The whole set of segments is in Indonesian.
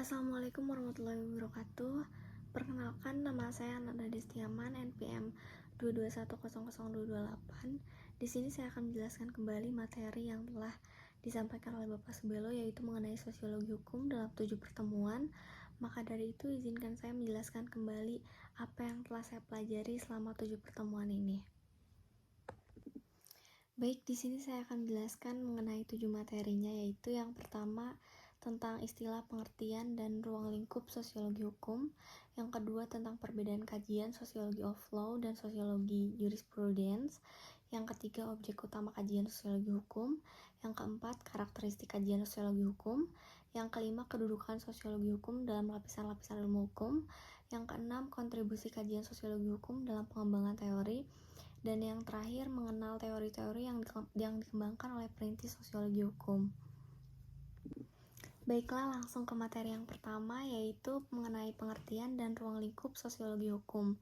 Assalamualaikum warahmatullahi wabarakatuh. Perkenalkan, nama saya Nanda Destiaman, NPM 221000228. Di sini saya akan menjelaskan kembali materi yang telah disampaikan oleh Bapak Subelo, yaitu mengenai sosiologi hukum dalam 7 pertemuan. Maka dari itu, izinkan saya menjelaskan kembali apa yang telah saya pelajari selama 7 pertemuan ini. Baik, di sini saya akan menjelaskan mengenai 7 materinya, yaitu yang pertama tentang istilah, pengertian, dan ruang lingkup sosiologi hukum. Yang kedua tentang perbedaan kajian sosiologi of law dan sosiologi jurisprudence. Yang ketiga objek utama kajian sosiologi hukum. Yang keempat karakteristik kajian sosiologi hukum. Yang kelima kedudukan sosiologi hukum dalam lapisan-lapisan ilmu hukum. Yang keenam kontribusi kajian sosiologi hukum dalam pengembangan teori. Dan yang terakhir mengenal teori-teori yang dikembangkan oleh perintis sosiologi hukum. Baiklah, langsung ke materi yang pertama, yaitu mengenai pengertian dan ruang lingkup sosiologi hukum.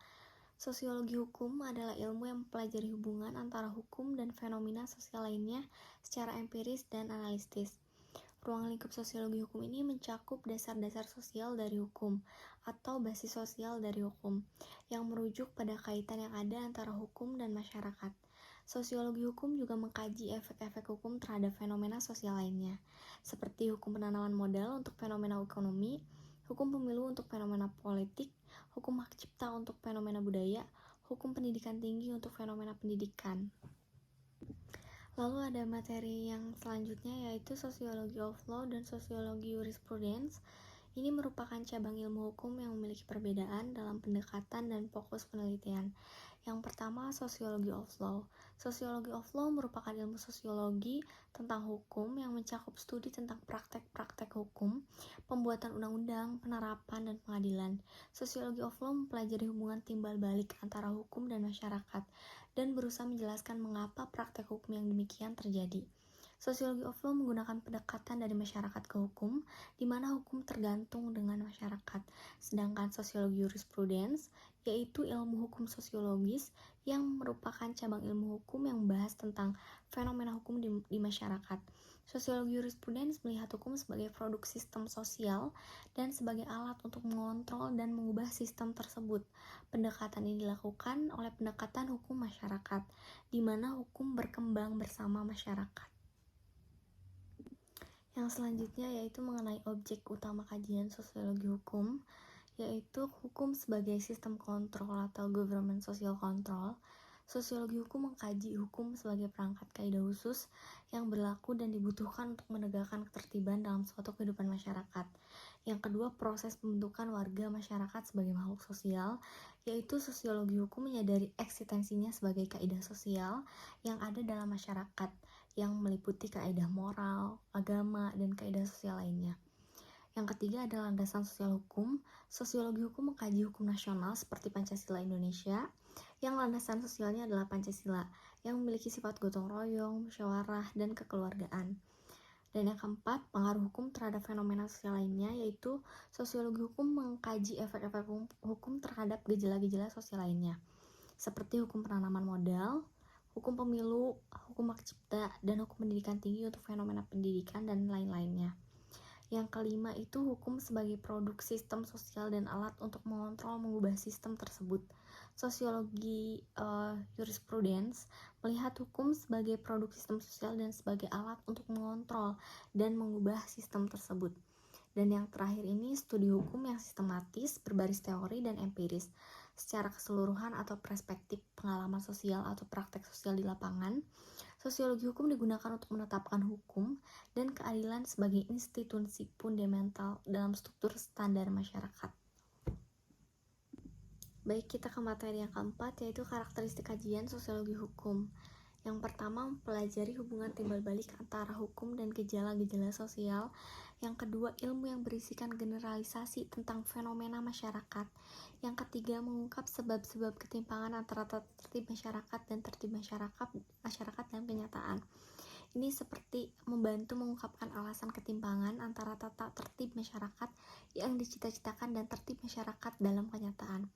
Sosiologi hukum adalah ilmu yang mempelajari hubungan antara hukum dan fenomena sosial lainnya secara empiris dan analitis. Ruang lingkup sosiologi hukum ini mencakup dasar-dasar sosial dari hukum atau basis sosial dari hukum yang merujuk pada kaitan yang ada antara hukum dan masyarakat. Sosiologi hukum juga mengkaji efek-efek hukum terhadap fenomena sosial lainnya, seperti hukum penanaman modal untuk fenomena ekonomi, hukum pemilu untuk fenomena politik, hukum hak cipta untuk fenomena budaya, hukum pendidikan tinggi untuk fenomena pendidikan. Lalu ada materi yang selanjutnya, yaitu sosiologi of law dan sosiologi jurisprudence. Ini merupakan cabang ilmu hukum yang memiliki perbedaan dalam pendekatan dan fokus penelitian. Yang pertama, sosiologi of law. Sosiologi of law merupakan ilmu sosiologi tentang hukum yang mencakup studi tentang praktek-praktek hukum, pembuatan undang-undang, penerapan, dan pengadilan. Sosiologi of law mempelajari hubungan timbal balik antara hukum dan masyarakat, dan berusaha menjelaskan mengapa praktek hukum yang demikian terjadi. Sosiologi of law menggunakan pendekatan dari masyarakat ke hukum, di mana hukum tergantung dengan masyarakat. Sedangkan sosiologi jurisprudence, yaitu ilmu hukum sosiologis yang merupakan cabang ilmu hukum yang membahas tentang fenomena hukum di masyarakat. Sosiologi jurisprudence melihat hukum sebagai produk sistem sosial dan sebagai alat untuk mengontrol dan mengubah sistem tersebut. Pendekatan ini dilakukan oleh pendekatan hukum masyarakat, di mana hukum berkembang bersama masyarakat. Yang selanjutnya yaitu mengenai objek utama kajian sosiologi hukum, yaitu hukum sebagai sistem kontrol atau government social control. Sosiologi hukum mengkaji hukum sebagai perangkat kaidah khusus yang berlaku dan dibutuhkan untuk menegakkan ketertiban dalam suatu kehidupan masyarakat. Yang kedua, proses pembentukan warga masyarakat sebagai makhluk sosial, yaitu sosiologi hukum menyadari eksistensinya sebagai kaidah sosial yang ada dalam masyarakat, yang meliputi kaidah moral, agama, dan kaidah sosial lainnya. Yang ketiga adalah landasan sosial hukum. Sosiologi hukum mengkaji hukum nasional seperti Pancasila Indonesia, yang landasan sosialnya adalah Pancasila, yang memiliki sifat gotong royong, musyawarah, dan kekeluargaan. Dan yang keempat, pengaruh hukum terhadap fenomena sosial lainnya, yaitu sosiologi hukum mengkaji efek-efek hukum terhadap gejala-gejala sosial lainnya, seperti hukum penanaman modal, hukum pemilu, hukum hak cipta, dan hukum pendidikan tinggi untuk fenomena pendidikan dan lain-lainnya. Yang kelima itu hukum sebagai produk sistem sosial dan alat untuk mengontrol mengubah sistem tersebut. Sosiologi jurisprudence melihat hukum sebagai produk sistem sosial dan sebagai alat untuk mengontrol dan mengubah sistem tersebut. Dan yang terakhir ini studi hukum yang sistematis, berbasis teori dan empiris, secara keseluruhan atau perspektif pengalaman sosial atau praktek sosial di lapangan. Sosiologi hukum digunakan untuk menetapkan hukum dan keadilan sebagai institusi fundamental dalam struktur standar masyarakat. Baik, kita ke materi yang keempat, yaitu karakteristik kajian sosiologi hukum. Yang pertama, mempelajari hubungan timbal balik antara hukum dan gejala-gejala sosial. Yang kedua, ilmu yang berisikan generalisasi tentang fenomena masyarakat. Yang ketiga, mengungkap sebab-sebab ketimpangan antara tertib masyarakat dan tertib masyarakat dalam kenyataan. Ini seperti membantu mengungkapkan alasan ketimpangan antara tata tertib masyarakat yang dicita-citakan dan tertib masyarakat dalam kenyataan.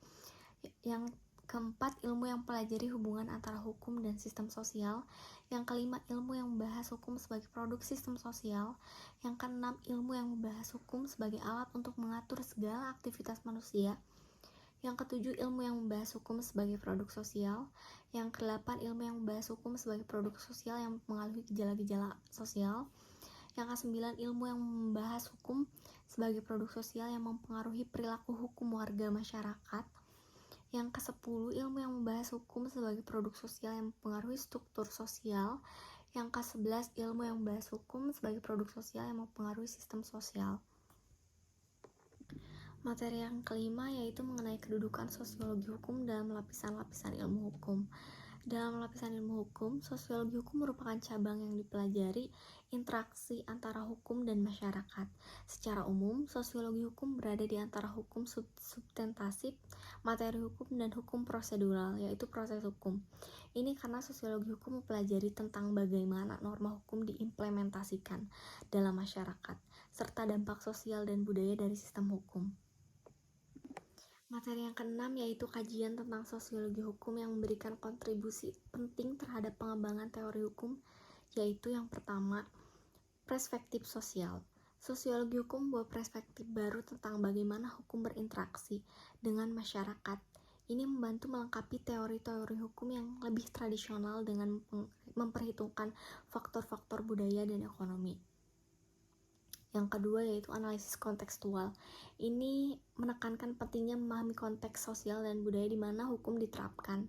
Yang Keempat, ilmu yang mempelajari hubungan antara hukum dan sistem sosial. Yang kelima, ilmu yang membahas hukum sebagai produk sistem sosial. Yang keenam, ilmu yang membahas hukum sebagai alat untuk mengatur segala aktivitas manusia. Yang ketujuh, ilmu yang membahas hukum sebagai produk sosial. Yang kedelapan, ilmu yang membahas hukum sebagai produk sosial yang mempengaruhi gejala-gejala sosial. Yang kesembilan, ilmu yang membahas hukum sebagai produk sosial yang mempengaruhi perilaku hukum warga masyarakat. Yang ke-10, ilmu yang membahas hukum sebagai produk sosial yang mempengaruhi struktur sosial. Yang ke-11, ilmu yang membahas hukum sebagai produk sosial yang mempengaruhi sistem sosial. Materi yang kelima yaitu mengenai kedudukan sosiologi hukum dalam lapisan-lapisan ilmu hukum. Dalam lapisan ilmu hukum, sosiologi hukum merupakan cabang yang dipelajari interaksi antara hukum dan masyarakat. Secara umum, sosiologi hukum berada di antara hukum substantif, materi hukum, dan hukum prosedural, yaitu proses hukum. Ini karena sosiologi hukum mempelajari tentang bagaimana norma hukum diimplementasikan dalam masyarakat, serta dampak sosial dan budaya dari sistem hukum. Materi yang keenam yaitu kajian tentang sosiologi hukum yang memberikan kontribusi penting terhadap pengembangan teori hukum, yaitu yang pertama, perspektif sosial. Sosiologi hukum membawa perspektif baru tentang bagaimana hukum berinteraksi dengan masyarakat. Ini membantu melengkapi teori-teori hukum yang lebih tradisional dengan memperhitungkan faktor-faktor budaya dan ekonomi. Yang kedua yaitu analisis kontekstual. Ini menekankan pentingnya memahami konteks sosial dan budaya di mana hukum diterapkan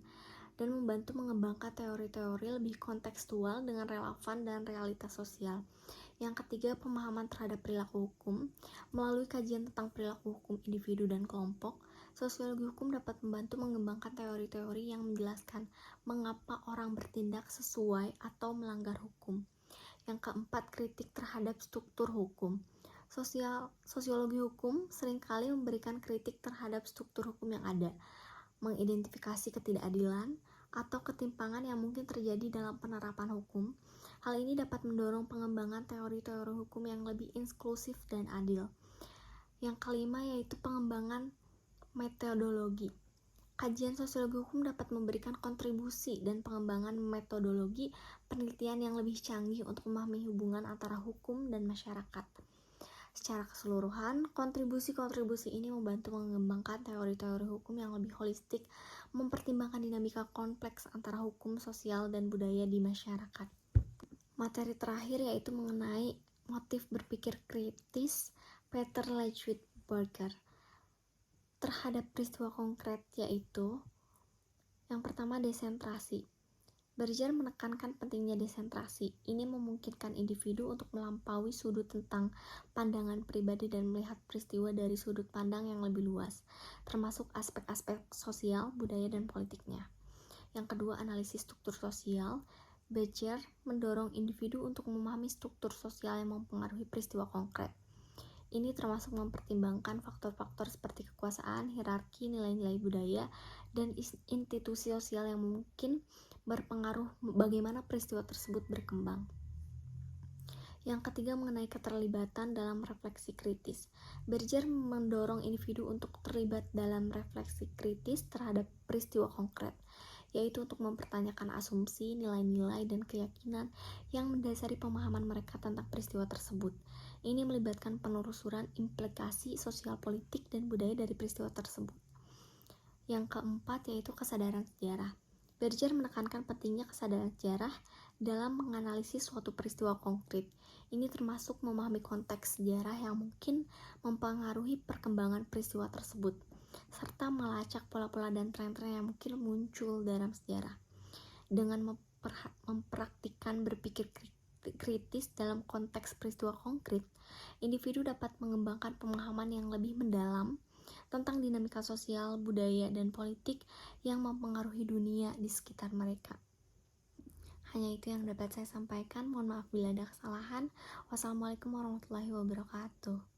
dan membantu mengembangkan teori-teori lebih kontekstual dengan relevan dan realitas sosial. Yang ketiga, pemahaman terhadap perilaku hukum. Melalui kajian tentang perilaku hukum individu dan kelompok, sosiologi hukum dapat membantu mengembangkan teori-teori yang menjelaskan mengapa orang bertindak sesuai atau melanggar hukum. Yang keempat, kritik terhadap struktur hukum. Sosiologi hukum seringkali memberikan kritik terhadap struktur hukum yang ada, mengidentifikasi ketidakadilan atau ketimpangan yang mungkin terjadi dalam penerapan hukum. Hal ini dapat mendorong pengembangan teori-teori hukum yang lebih inklusif dan adil. Yang kelima yaitu pengembangan metodologi. Kajian sosiologi hukum dapat memberikan kontribusi dan pengembangan metodologi penelitian yang lebih canggih untuk memahami hubungan antara hukum dan masyarakat. Secara keseluruhan, kontribusi-kontribusi ini membantu mengembangkan teori-teori hukum yang lebih holistik, mempertimbangkan dinamika kompleks antara hukum, sosial, dan budaya di masyarakat. Materi terakhir yaitu mengenai motif berpikir kritis Peter Leitwitz-Berger terhadap peristiwa konkret, yaitu yang pertama, desentrasi. Berger menekankan pentingnya desentrasi. Ini memungkinkan individu untuk melampaui sudut tentang pandangan pribadi dan melihat peristiwa dari sudut pandang yang lebih luas, termasuk aspek-aspek sosial, budaya, dan politiknya. Yang kedua, analisis struktur sosial. Berger mendorong individu untuk memahami struktur sosial yang mempengaruhi peristiwa konkret. Ini termasuk mempertimbangkan faktor-faktor seperti kekuasaan, hierarki, nilai-nilai budaya, dan institusi sosial yang mungkin berpengaruh bagaimana peristiwa tersebut berkembang. Yang ketiga, mengenai keterlibatan dalam refleksi kritis. Berger mendorong individu untuk terlibat dalam refleksi kritis terhadap peristiwa konkret, yaitu untuk mempertanyakan asumsi, nilai-nilai, dan keyakinan yang mendasari pemahaman mereka tentang peristiwa tersebut. Ini melibatkan penelusuran implikasi sosial, politik, dan budaya dari peristiwa tersebut. Yang keempat yaitu kesadaran sejarah. Berger menekankan pentingnya kesadaran sejarah dalam menganalisis suatu peristiwa konkret. Ini termasuk memahami konteks sejarah yang mungkin mempengaruhi perkembangan peristiwa tersebut, serta melacak pola-pola dan tren-tren yang mungkin muncul dalam sejarah. Dengan mempraktikkan berpikir kritis dalam konteks peristiwa konkret, individu dapat mengembangkan pemahaman yang lebih mendalam tentang dinamika sosial, budaya, dan politik yang mempengaruhi dunia di sekitar mereka. Hanya itu yang dapat saya sampaikan. Mohon maaf bila ada kesalahan. Wassalamualaikum warahmatullahi wabarakatuh.